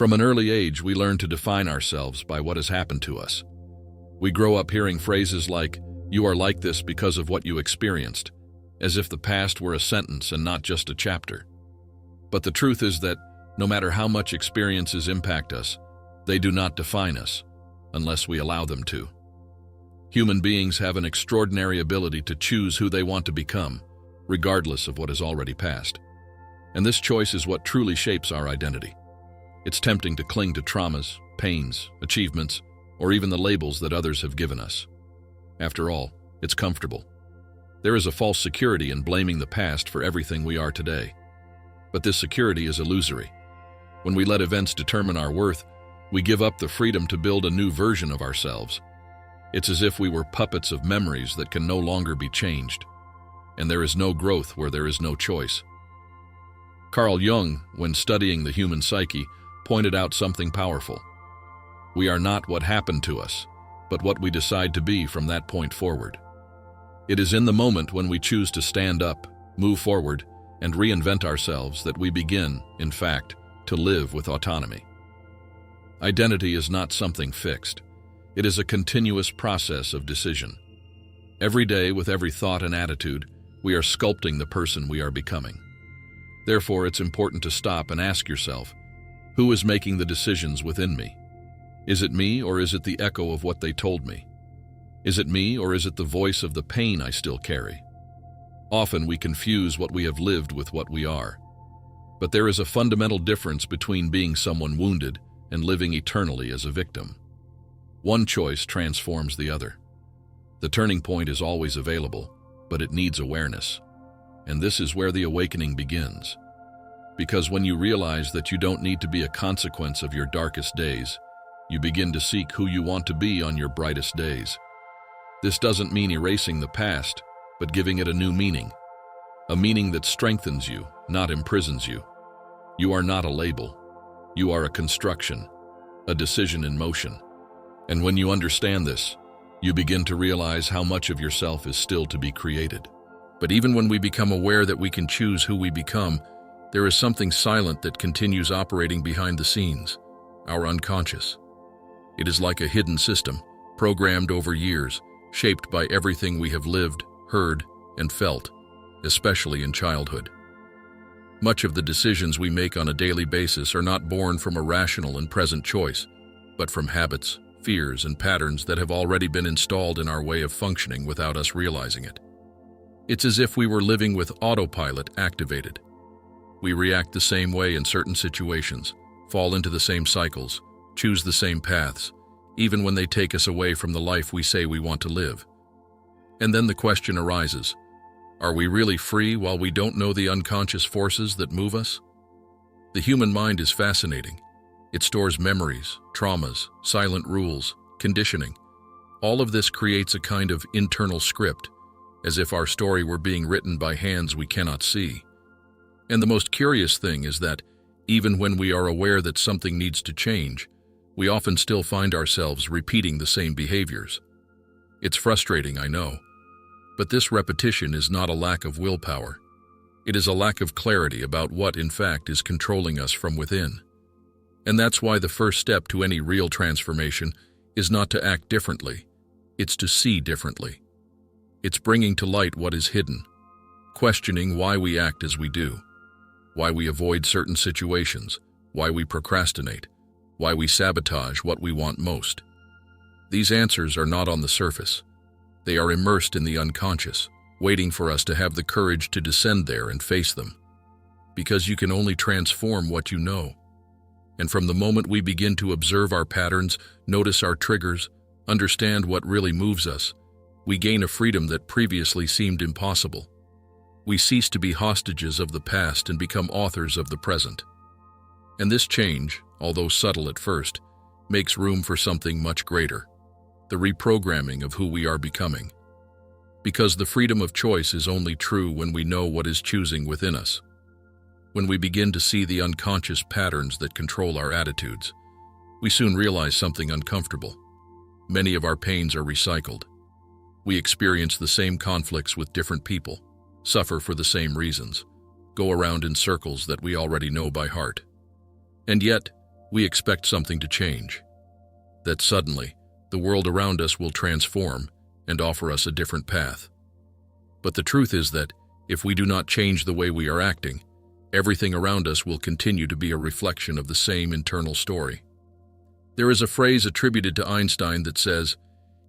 From an early age, we learn to define ourselves by what has happened to us. We grow up hearing phrases like, "You are like this because of what you experienced," as if the past were a sentence and not just a chapter. But the truth is that, no matter how much experiences impact us, they do not define us, unless we allow them to. Human beings have an extraordinary ability to choose who they want to become, regardless of what has already passed. And this choice is what truly shapes our identity. It's tempting to cling to traumas, pains, achievements, or even the labels that others have given us. After all, it's comfortable. There is a false security in blaming the past for everything we are today. But this security is illusory. When we let events determine our worth, we give up the freedom to build a new version of ourselves. It's as if we were puppets of memories that can no longer be changed. And there is no growth where there is no choice. Carl Jung, when studying the human psyche, pointed out something powerful. We are not what happened to us, but what we decide to be from that point forward. It is in the moment when we choose to stand up, move forward, and reinvent ourselves that we begin, in fact, to live with autonomy. Identity is not something fixed. It is a continuous process of decision. Every day, with every thought and attitude, we are sculpting the person we are becoming. Therefore, it's important to stop and ask yourself, who is making the decisions within me? Is it me, or is it the echo of what they told me? Is it me, or is it the voice of the pain I still carry? Often we confuse what we have lived with what we are. But there is a fundamental difference between being someone wounded and living eternally as a victim. One choice transforms the other. The turning point is always available, but it needs awareness. And this is where the awakening begins. Because when you realize that you don't need to be a consequence of your darkest days, you begin to seek who you want to be on your brightest days. This doesn't mean erasing the past, but giving it a new meaning. A meaning that strengthens you, not imprisons you. You are not a label. You are a construction, a decision in motion. And when you understand this, you begin to realize how much of yourself is still to be created. But even when we become aware that we can choose who we become, there is something silent that continues operating behind the scenes, our unconscious. It is like a hidden system, programmed over years, shaped by everything we have lived, heard, and felt, especially in childhood. Much of the decisions we make on a daily basis are not born from a rational and present choice, but from habits, fears, and patterns that have already been installed in our way of functioning without us realizing it. It's as if we were living with autopilot activated. We react the same way in certain situations, fall into the same cycles, choose the same paths, even when they take us away from the life we say we want to live. And then the question arises, are we really free while we don't know the unconscious forces that move us? The human mind is fascinating. It stores memories, traumas, silent rules, conditioning. All of this creates a kind of internal script, as if our story were being written by hands we cannot see. And the most curious thing is that, even when we are aware that something needs to change, we often still find ourselves repeating the same behaviors. It's frustrating, I know, but this repetition is not a lack of willpower. It is a lack of clarity about what, in fact, is controlling us from within. And that's why the first step to any real transformation is not to act differently, it's to see differently. It's bringing to light what is hidden, questioning why we act as we do, why we avoid certain situations, why we procrastinate, why we sabotage what we want most. These answers are not on the surface. They are immersed in the unconscious, waiting for us to have the courage to descend there and face them. Because you can only transform what you know. And from the moment we begin to observe our patterns, notice our triggers, understand what really moves us, we gain a freedom that previously seemed impossible. We cease to be hostages of the past and become authors of the present. And this change, although subtle at first, makes room for something much greater, the reprogramming of who we are becoming. Because the freedom of choice is only true when we know what is choosing within us. When we begin to see the unconscious patterns that control our attitudes, we soon realize something uncomfortable. Many of our pains are recycled. We experience the same conflicts with different people, suffer for the same reasons, go around in circles that we already know by heart. And yet, we expect something to change. That suddenly, the world around us will transform and offer us a different path. But the truth is that, if we do not change the way we are acting, everything around us will continue to be a reflection of the same internal story. There is a phrase attributed to Einstein that says,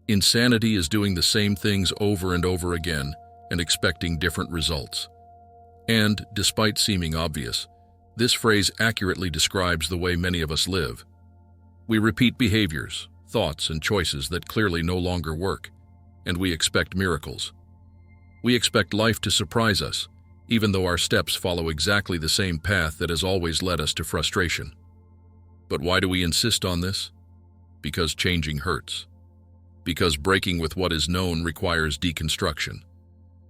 "Insanity is doing the same things over and over again and expecting different results." And, despite seeming obvious, this phrase accurately describes the way many of us live. We repeat behaviors, thoughts, and choices that clearly no longer work, and we expect miracles. We expect life to surprise us, even though our steps follow exactly the same path that has always led us to frustration. But why do we insist on this? Because changing hurts. Because breaking with what is known requires deconstruction.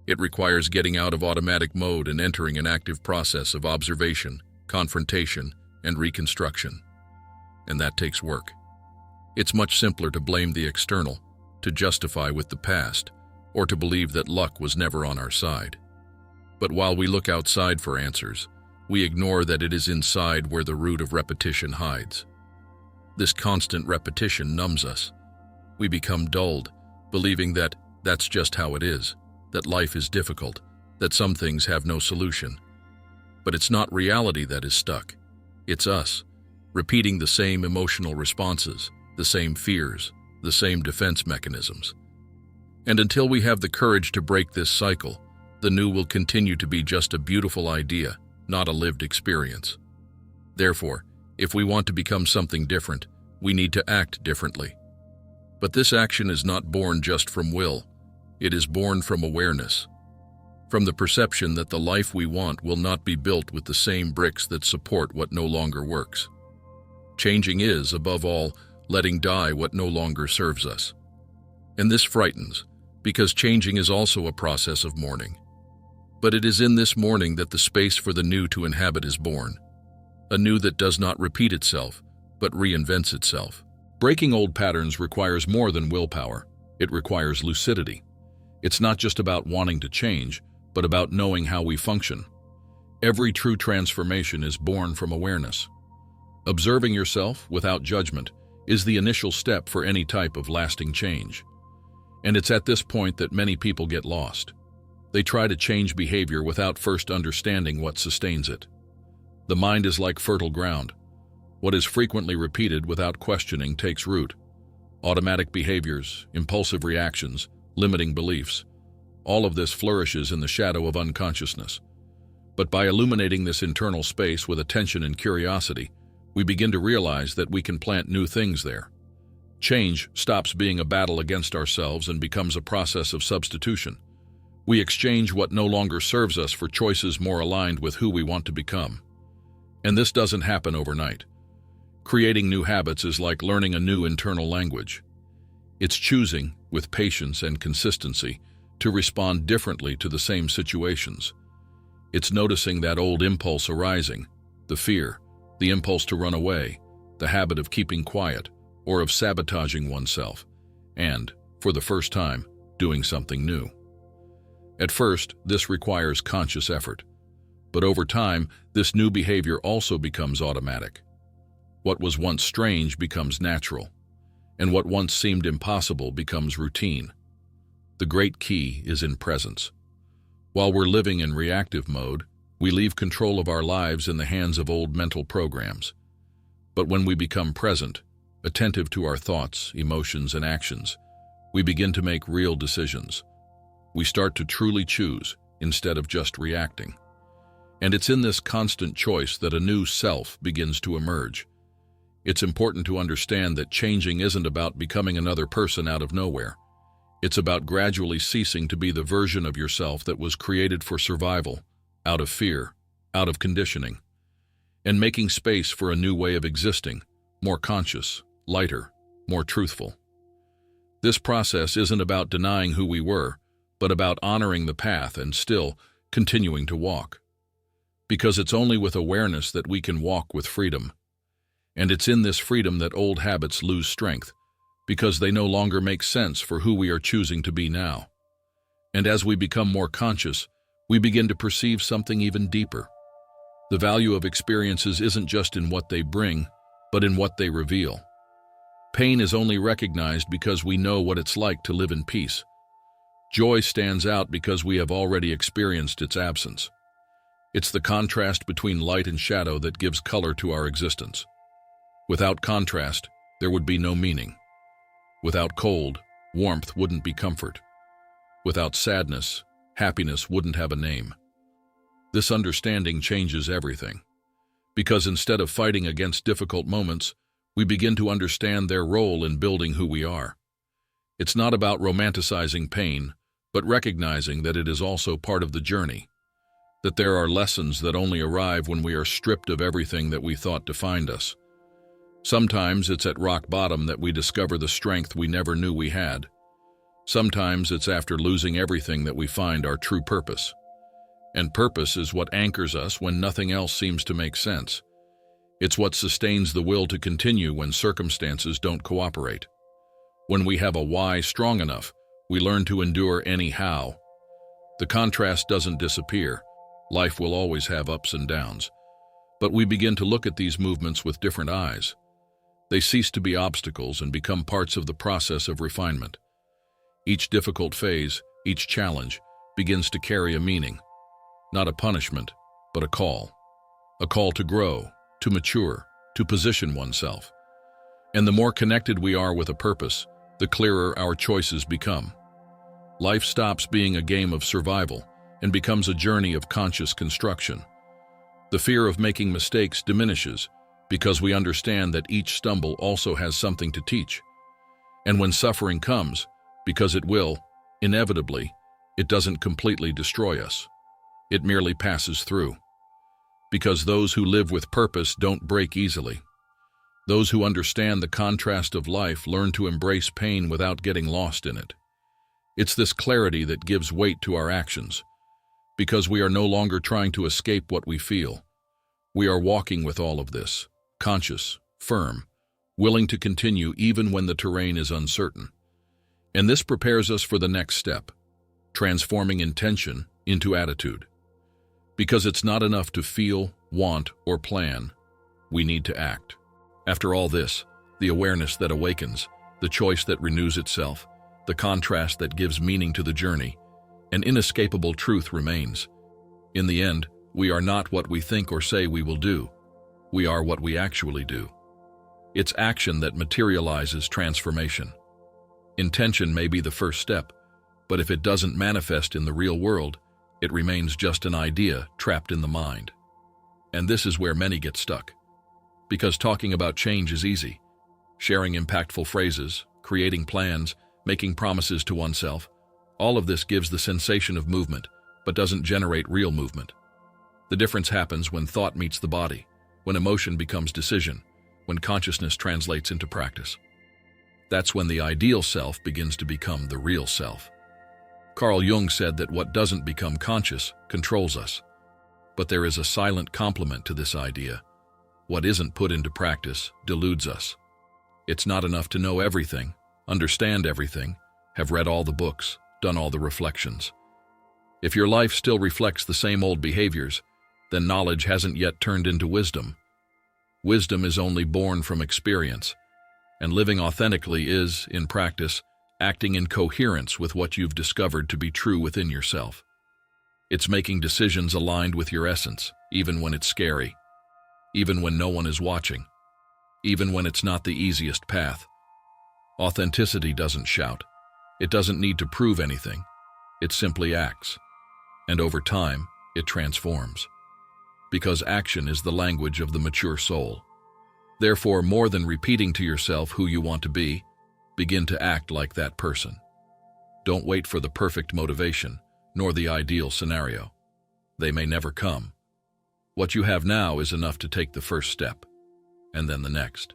It requires getting out of automatic mode and entering an active process of observation, confrontation, and reconstruction. And that takes work. It's much simpler to blame the external, to justify with the past, or to believe that luck was never on our side. But while we look outside for answers, we ignore that it is inside where the root of repetition hides. This constant repetition numbs us. We become dulled, believing that that's just how it is, that life is difficult, that some things have no solution. But it's not reality that is stuck. It's us, repeating the same emotional responses, the same fears, the same defense mechanisms. And until we have the courage to break this cycle, the new will continue to be just a beautiful idea, not a lived experience. Therefore, if we want to become something different, we need to act differently. But this action is not born just from will. It is born from awareness, from the perception that the life we want will not be built with the same bricks that support what no longer works. Changing is, above all, letting die what no longer serves us. And this frightens, because changing is also a process of mourning. But it is in this mourning that the space for the new to inhabit is born. A new that does not repeat itself, but reinvents itself. Breaking old patterns requires more than willpower. It requires lucidity. It's not just about wanting to change, but about knowing how we function. Every true transformation is born from awareness. Observing yourself without judgment is the initial step for any type of lasting change. And it's at this point that many people get lost. They try to change behavior without first understanding what sustains it. The mind is like fertile ground. What is frequently repeated without questioning takes root. Automatic behaviors, impulsive reactions, limiting beliefs, all of this flourishes in the shadow of unconsciousness. But by illuminating this internal space with attention and curiosity, we begin to realize that we can plant new things there. Change stops being a battle against ourselves and becomes a process of substitution. We exchange what no longer serves us for choices more aligned with who we want to become. And this doesn't happen overnight. Creating new habits is like learning a new internal language. It's choosing, with patience and consistency, to respond differently to the same situations. It's noticing that old impulse arising, the fear, the impulse to run away, the habit of keeping quiet, or of sabotaging oneself, and, for the first time, doing something new. At first, this requires conscious effort. But over time, this new behavior also becomes automatic. What was once strange becomes natural, and what once seemed impossible becomes routine. The great key is in presence. While we're living in reactive mode, we leave control of our lives in the hands of old mental programs. But when we become present, attentive to our thoughts, emotions, and actions, we begin to make real decisions. We start to truly choose instead of just reacting. And it's in this constant choice that a new self begins to emerge. It's important to understand that changing isn't about becoming another person out of nowhere. It's about gradually ceasing to be the version of yourself that was created for survival, out of fear, out of conditioning, and making space for a new way of existing, more conscious, lighter, more truthful. This process isn't about denying who we were, but about honoring the path and still continuing to walk. Because it's only with awareness that we can walk with freedom. And it's in this freedom that old habits lose strength, because they no longer make sense for who we are choosing to be now. And as we become more conscious, we begin to perceive something even deeper. The value of experiences isn't just in what they bring, but in what they reveal. Pain is only recognized because we know what it's like to live in peace. Joy stands out because we have already experienced its absence. It's the contrast between light and shadow that gives color to our existence. Without contrast, there would be no meaning. Without cold, warmth wouldn't be comfort. Without sadness, happiness wouldn't have a name. This understanding changes everything. Because instead of fighting against difficult moments, we begin to understand their role in building who we are. It's not about romanticizing pain, but recognizing that it is also part of the journey. That there are lessons that only arrive when we are stripped of everything that we thought defined us. Sometimes it's at rock bottom that we discover the strength we never knew we had. Sometimes it's after losing everything that we find our true purpose. And purpose is what anchors us when nothing else seems to make sense. It's what sustains the will to continue when circumstances don't cooperate. When we have a why strong enough, we learn to endure anyhow. The contrast doesn't disappear. Life will always have ups and downs. But we begin to look at these movements with different eyes. They cease to be obstacles and become parts of the process of refinement. Each difficult phase, each challenge, begins to carry a meaning. Not a punishment, but a call. A call to grow, to mature, to position oneself. And the more connected we are with a purpose, the clearer our choices become. Life stops being a game of survival and becomes a journey of conscious construction. The fear of making mistakes diminishes because we understand that each stumble also has something to teach. And when suffering comes, because it will, inevitably, it doesn't completely destroy us. It merely passes through. Because those who live with purpose don't break easily. Those who understand the contrast of life learn to embrace pain without getting lost in it. It's this clarity that gives weight to our actions. Because we are no longer trying to escape what we feel. We are walking with all of this, conscious, firm, willing to continue even when the terrain is uncertain. And this prepares us for the next step, transforming intention into attitude. Because it's not enough to feel, want, or plan. We need to act. After all this, the awareness that awakens, the choice that renews itself, the contrast that gives meaning to the journey, an inescapable truth remains. In the end, we are not what we think or say we will do. We are what we actually do. It's action that materializes transformation. Intention may be the first step, but if it doesn't manifest in the real world, it remains just an idea trapped in the mind. And this is where many get stuck. Because talking about change is easy. Sharing impactful phrases, creating plans, making promises to oneself, all of this gives the sensation of movement, but doesn't generate real movement. The difference happens when thought meets the body, when emotion becomes decision, when consciousness translates into practice. That's when the ideal self begins to become the real self. Carl Jung said that what doesn't become conscious controls us. But there is a silent complement to this idea. What isn't put into practice deludes us. It's not enough to know everything, understand everything, have read all the books, done all the reflections. If your life still reflects the same old behaviors, then knowledge hasn't yet turned into wisdom. Wisdom is only born from experience, and living authentically is, in practice, acting in coherence with what you've discovered to be true within yourself. It's making decisions aligned with your essence, even when it's scary, even when no one is watching, even when it's not the easiest path. Authenticity doesn't shout. It doesn't need to prove anything. It simply acts. And over time, it transforms. Because action is the language of the mature soul. Therefore, more than repeating to yourself who you want to be, begin to act like that person. Don't wait for the perfect motivation, nor the ideal scenario. They may never come. What you have now is enough to take the first step, and then the next.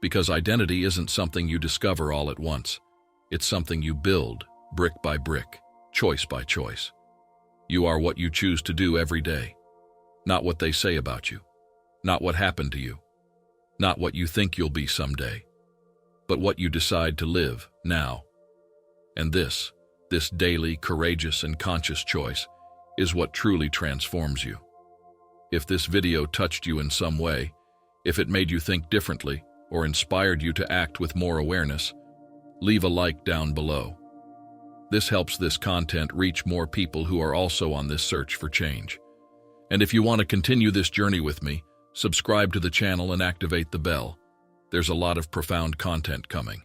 Because identity isn't something you discover all at once. It's something you build, brick by brick, choice by choice. You are what you choose to do every day. Not what they say about you. Not what happened to you. Not what you think you'll be someday. But what you decide to live now. And this daily, courageous, and conscious choice is what truly transforms you. If this video touched you in some way, If it made you think differently or inspired you to act with more awareness, leave a like down below. This helps this content reach more people who are also on this search for change. And if you want to continue this journey with me, subscribe to the channel and activate the bell. There's a lot of profound content coming.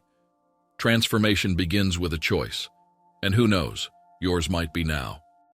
Transformation begins with a choice, and who knows, yours might be now.